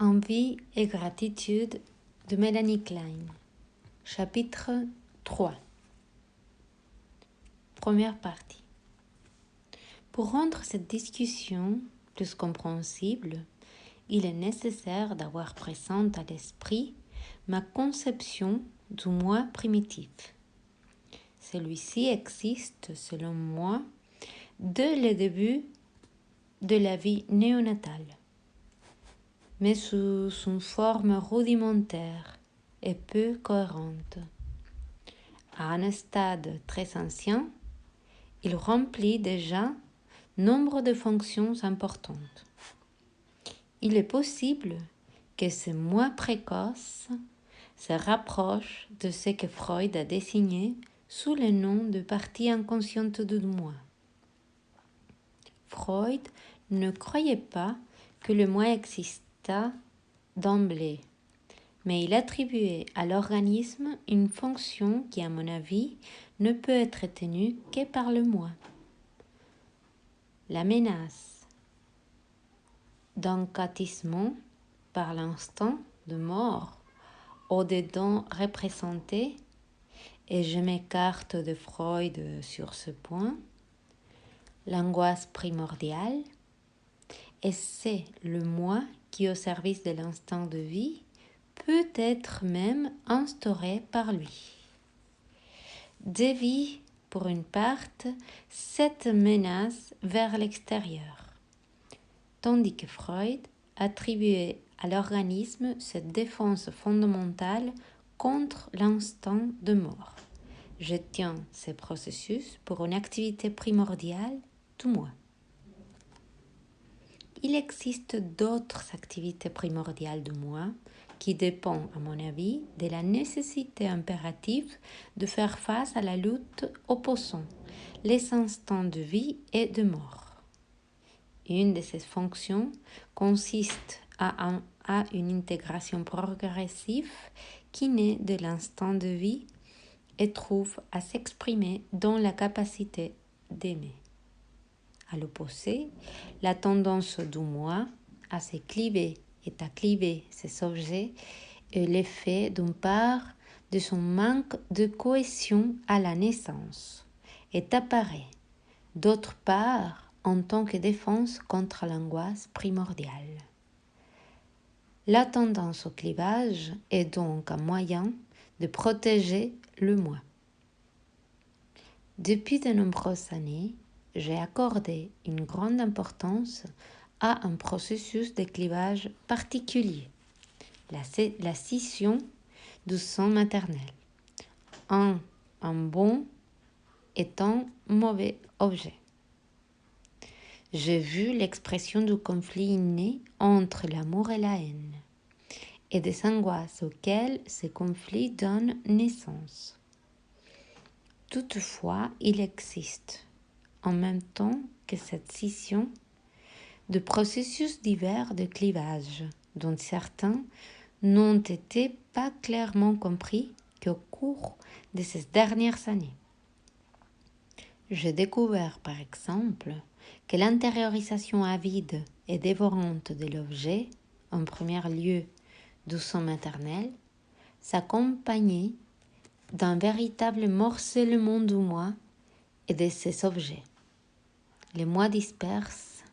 Envie et gratitude de Mélanie Klein. Chapitre 3. Première partie. Pour rendre cette discussion plus compréhensible, il est nécessaire d'avoir présente à l'esprit ma conception du moi primitif. Celui-ci existe, selon moi, dès le début de la vie néonatale, mais sous une forme rudimentaire et peu cohérente. À un stade très ancien, il remplit déjà nombre de fonctions importantes. Il est possible que ce moi précoce se rapproche de ce que Freud a désigné sous le nom de partie inconsciente du moi. Freud ne croyait pas que le moi existât d'emblée, mais il attribuait à l'organisme une fonction qui, à mon avis, ne peut être tenue que par le moi. La menace d'encatissement par l'instant de mort au-dedans représenté, et je m'écarte de Freud sur ce point, l'angoisse primordiale, et c'est le moi qui, au service de l'instant de vie, peut être même instauré par lui. Dévie, pour une part, cette menace vers l'extérieur, tandis que Freud attribuait à l'organisme cette défense fondamentale contre l'instant de mort. Je tiens ce processus pour une activité primordiale du moi. Il existe d'autres activités primordiales du moi qui dépendent, à mon avis, de la nécessité impérative de faire face à la lutte opposant les instants de vie et de mort. Une de ces fonctions consiste à une intégration progressive qui naît de l'instant de vie et trouve à s'exprimer dans la capacité d'aimer. À l'opposé, la tendance du moi à se cliver et à cliver ses objets est l'effet d'une part de son manque de cohésion à la naissance et apparaît d'autre part en tant que défense contre l'angoisse primordiale. La tendance au clivage est donc un moyen de protéger le moi. Depuis de nombreuses années, j'ai accordé une grande importance à un processus de clivage particulier, la scission du sang maternel, un bon et un mauvais objet. J'ai vu l'expression du conflit inné entre l'amour et la haine, et des angoisses auxquelles ces conflits donnent naissance. Toutefois, il existe, en même temps que cette scission, de processus divers de clivage, dont certains n'ont été pas clairement compris qu'au cours de ces dernières années. J'ai découvert, par exemple, que l'intériorisation avide et dévorante de l'objet, en premier lieu du sang maternel, s'accompagnait d'un véritable morcellement du moi et de ses objets. Le moi disperse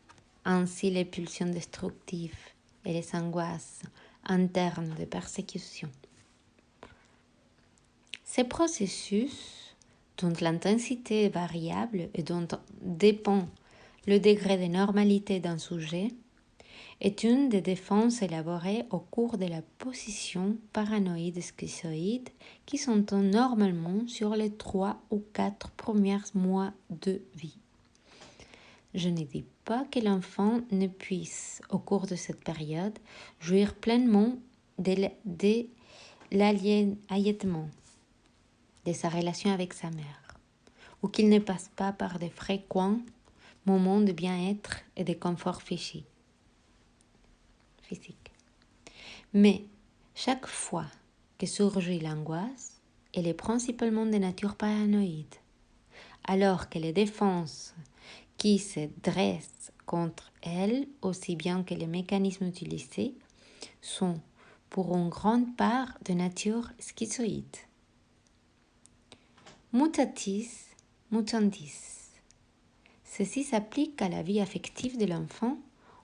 ainsi les pulsions destructives et les angoisses internes de persécution. Ces processus, dont l'intensité est variable et dont dépend le degré de normalité d'un sujet, est une des défenses élaborées au cours de la position paranoïde schizoïde qui s'entend normalement sur les 3 ou 4 premiers mois de vie. Je ne dis pas que l'enfant ne puisse, au cours de cette période, jouir pleinement de l'aliénement de sa relation avec sa mère, ou qu'il ne passe pas par de fréquents moments de bien-être et de confort physique. Mais chaque fois que surgit l'angoisse, elle est principalement de nature paranoïde, alors que les défenses qui se dressent contre elle, aussi bien que les mécanismes utilisés, sont pour une grande part de nature schizoïde. Mutatis mutandis. Ceci s'applique à la vie affective de l'enfant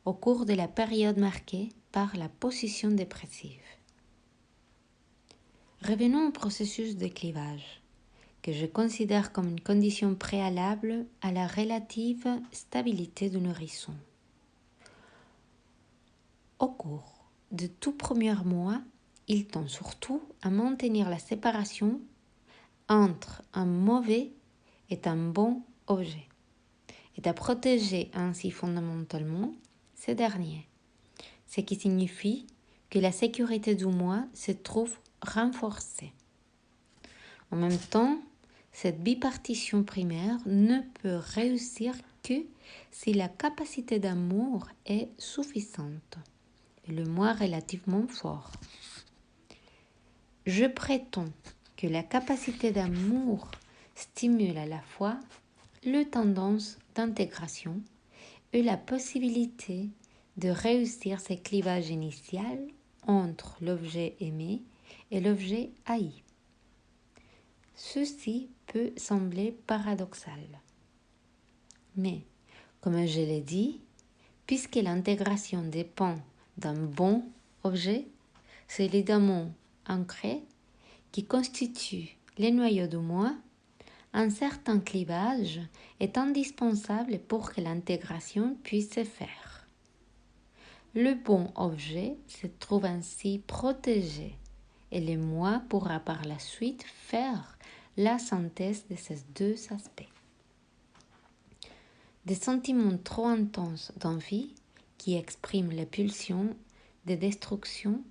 au cours de la période marquée par la position dépressive. Revenons au processus de clivage, que je considère comme une condition préalable à la relative stabilité du nourrisson. Au cours de tout premier mois, il tend surtout à maintenir la séparation entre un mauvais et un bon objet, et à protéger ainsi fondamentalement ces derniers, ce qui signifie que la sécurité du moi se trouve renforcée. En même temps, cette bipartition primaire ne peut réussir que si la capacité d'amour est suffisante et le moi relativement fort. Je prétends que la capacité d'amour stimule à la fois les tendances d'intégration et la possibilité de réussir ce clivage initial entre l'objet aimé et l'objet haï. Ceci peut sembler paradoxal. Mais, comme je l'ai dit, puisque l'intégration dépend d'un bon objet, c'est l'élément ancré qui constitue les noyaux du moi. Un certain clivage est indispensable pour que l'intégration puisse se faire. Le bon objet se trouve ainsi protégé et le moi pourra par la suite faire la synthèse de ces deux aspects. Des sentiments trop intenses d'envie qui expriment les pulsions de destruction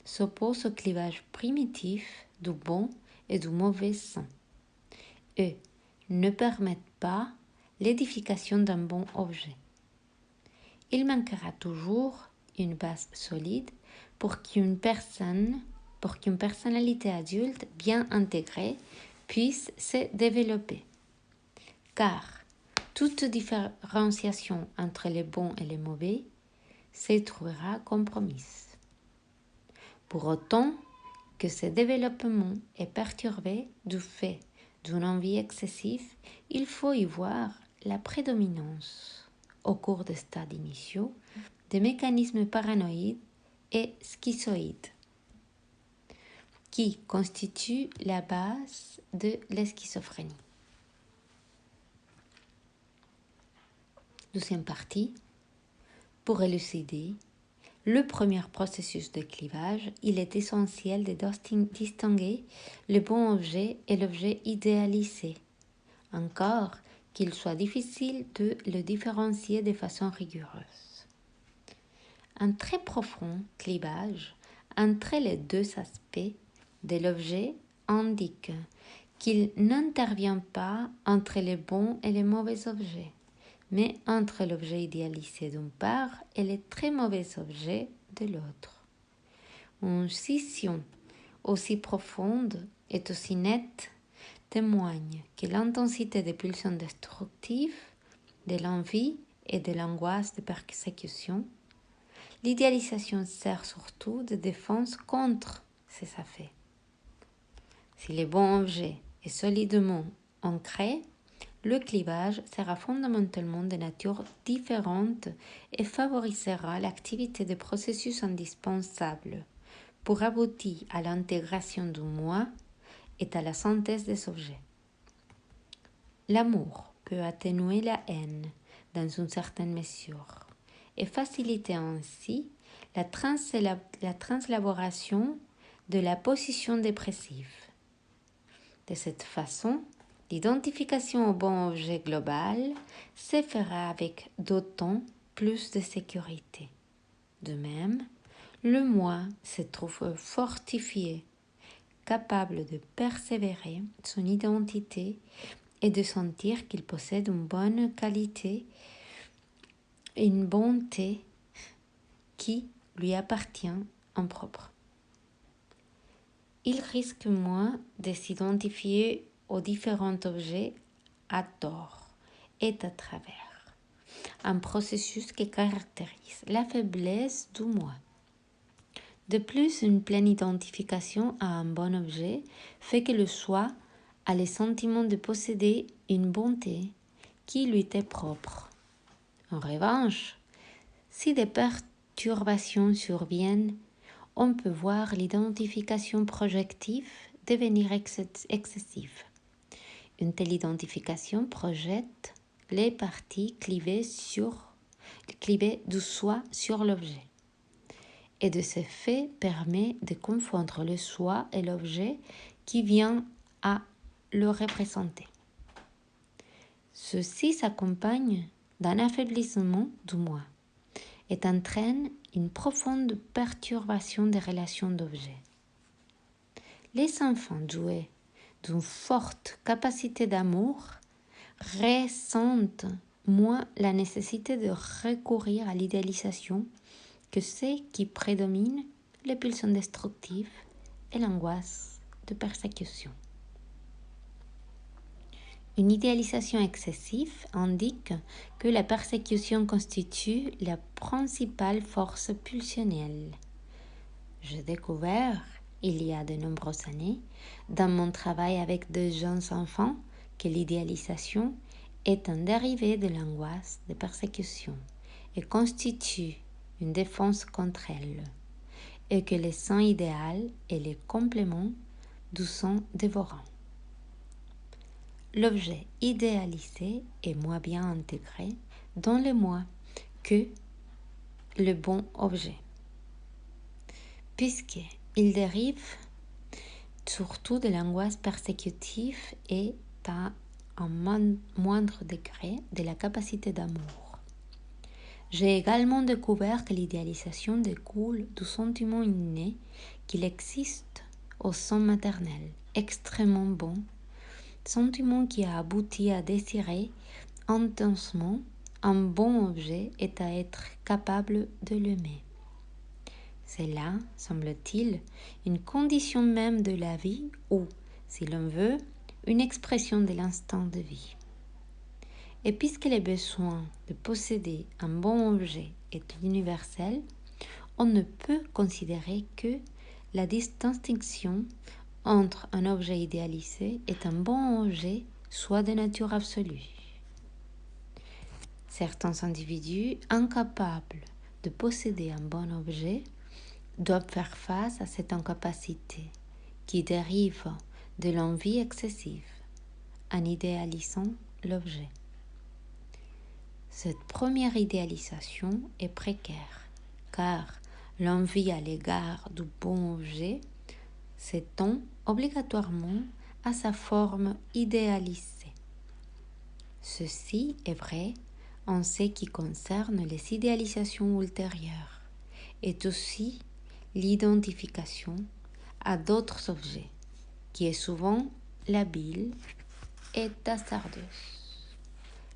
s'opposent au clivage primitif du bon et du mauvais sens et ne permettent pas l'édification d'un bon objet. Il manquera toujours une base solide pour qu'une personnalité adulte bien intégrée puisse se développer. Car toute différenciation entre les bons et les mauvais se trouvera compromise. Pour autant que ce développement est perturbé du fait d'une envie excessive, il faut y voir la prédominance, au cours des stades initiaux, des mécanismes paranoïdes et schizoïdes, qui constituent la base de la schizophrénie. Deuxième partie, pour élucider le premier processus de clivage, il est essentiel de distinguer le bon objet et l'objet idéalisé, encore qu'il soit difficile de le différencier de façon rigoureuse. Un très profond clivage entre les deux aspects de l'objet indique qu'il n'intervient pas entre les bons et les mauvais objets, mais entre l'objet idéalisé d'une part et les très mauvais objets de l'autre. Une scission aussi profonde et aussi nette témoigne que l'intensité des pulsions destructives, de l'envie et de l'angoisse de persécution, l'idéalisation sert surtout de défense contre ces effets. Si le bon objet est solidement ancré, le clivage sera fondamentalement de nature différente et favorisera l'activité des processus indispensables pour aboutir à l'intégration du moi et à la synthèse des objets. L'amour peut atténuer la haine dans une certaine mesure et faciliter ainsi la translaboration de la position dépressive. De cette façon, l'identification au bon objet global se fera avec d'autant plus de sécurité. De même, le moi se trouve fortifié, capable de persévérer son identité et de sentir qu'il possède une bonne qualité et une bonté qui lui appartient en propre. Il risque moins de s'identifier aux différents objets à tort et à travers, un processus qui caractérise la faiblesse du moi. De plus, une pleine identification à un bon objet fait que le soi a le sentiment de posséder une bonté qui lui est propre. En revanche, si des perturbations surviennent, on peut voir l'identification projective devenir excessive. Une telle identification projette les parties clivées du soi sur l'objet. Et de ce fait permet de confondre le soi et l'objet qui vient à le représenter. Ceci s'accompagne d'un affaiblissement du moi et entraîne une profonde perturbation des relations d'objets. Les enfants doués d'une forte capacité d'amour ressentent moins la nécessité de recourir à l'idéalisation que ce qui prédomine les pulsions destructives et l'angoisse de persécution. Une idéalisation excessive indique que la persécution constitue la principale force pulsionnelle. J'ai découvert, il y a de nombreuses années, dans mon travail avec de jeunes enfants, que l'idéalisation est un dérivé de l'angoisse de persécution et constitue une défense contre elle, et que le sang idéal est le complément du sang dévorant. L'objet idéalisé est moins bien intégré dans le moi que le bon objet, puisqu'il dérive surtout de l'angoisse persécutive et à un moindre degré de la capacité d'amour. J'ai également découvert que l'idéalisation découle du sentiment inné qu'il existe au sein maternel, extrêmement bon, sentiment qui a abouti à désirer intensément un bon objet et à être capable de l'aimer. C'est là, semble-t-il, une condition même de la vie ou, si l'on veut, une expression de l'instinct de vie. Et puisque le besoin de posséder un bon objet est universel, on ne peut considérer que la distinction entre un objet idéalisé et un bon objet soit de nature absolue. Certains individus incapables de posséder un bon objet doivent faire face à cette incapacité qui dérive de l'envie excessive en idéalisant l'objet. Cette première idéalisation est précaire, car l'envie à l'égard du bon objet s'étend obligatoirement à sa forme idéalisée. Ceci est vrai en ce qui concerne les idéalisations ultérieures et aussi l'identification à d'autres objets, qui est souvent labile et hasardeuse.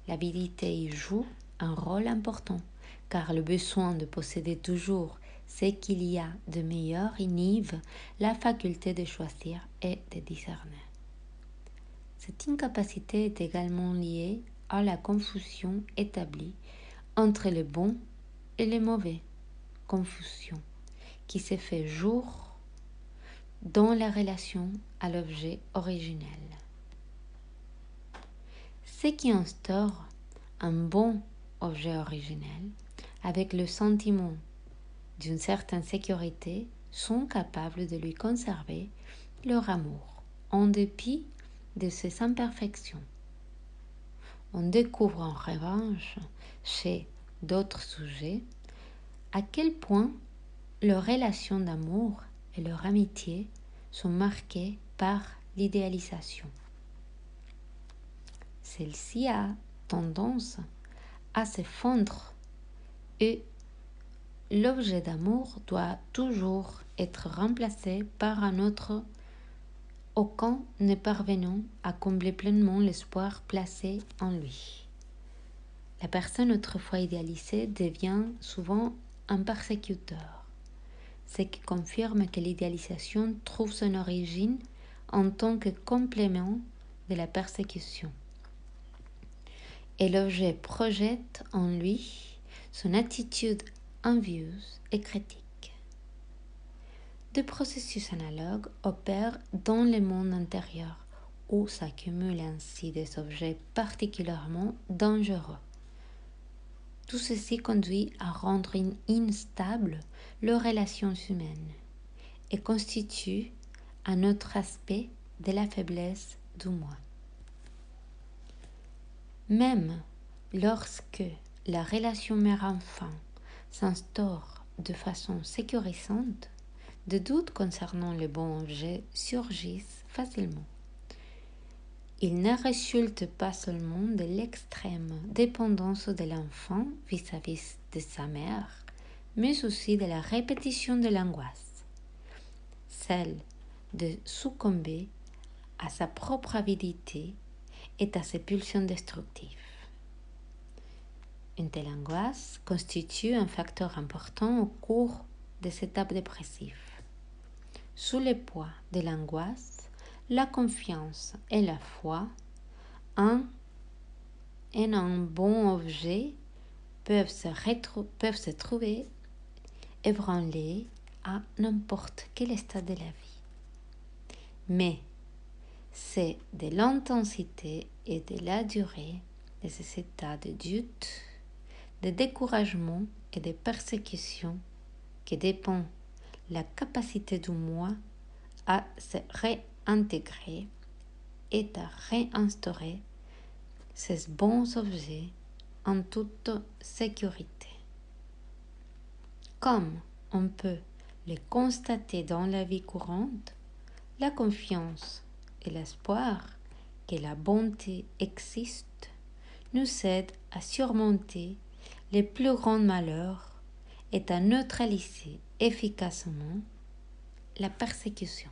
L'avidité y joue un rôle important, car le besoin de posséder toujours ce qu'il y a de meilleur inhibe la faculté de choisir et de discerner. Cette incapacité est également liée à la confusion établie entre le bon et le mauvais, confusion qui se fait jour dans la relation à l'objet originel. Ce qui instaure un bon objet originel avec le sentiment d'une certaine sécurité sont capables de lui conserver leur amour en dépit de ses imperfections. On découvre en revanche chez d'autres sujets à quel point leurs relations d'amour et leur amitié sont marquées par l'idéalisation. Celle-ci a tendance à se fondre et l'objet d'amour doit toujours être remplacé par un autre, aucun ne parvenant à combler pleinement l'espoir placé en lui. La personne autrefois idéalisée devient souvent un persécuteur, ce qui confirme que l'idéalisation trouve son origine en tant que complément de la persécution. Et l'objet projette en lui son attitude envieuse et critique. des processus analogues opèrent dans le monde intérieur, où s'accumulent ainsi des objets particulièrement dangereux. Tout ceci conduit à rendre instables les relations humaines et constitue un autre aspect de la faiblesse du moi. Même lorsque la relation mère-enfant s'instaure de façon sécurisante, des doutes concernant le bon objet surgissent facilement. Il ne résulte pas seulement de l'extrême dépendance de l'enfant vis-à-vis de sa mère, mais aussi de la répétition de l'angoisse, celle de succomber à sa propre avidité et à ses pulsions destructives. Une telle angoisse constitue un facteur important au cours des étapes dépressives. Sous le poids de l'angoisse, la confiance et la foi en un bon objet peuvent se trouver ébranlées à n'importe quel stade de la vie. Mais c'est de l'intensité et de la durée de ces états de doute, de découragement et de persécution que dépend la capacité du moi à se réintégrer et à réinstaurer ces bons objets en toute sécurité. Comme on peut le constater dans la vie courante, la confiance et l'espoir que la bonté existe nous aident à surmonter les plus grands malheurs et à neutraliser efficacement la persécution.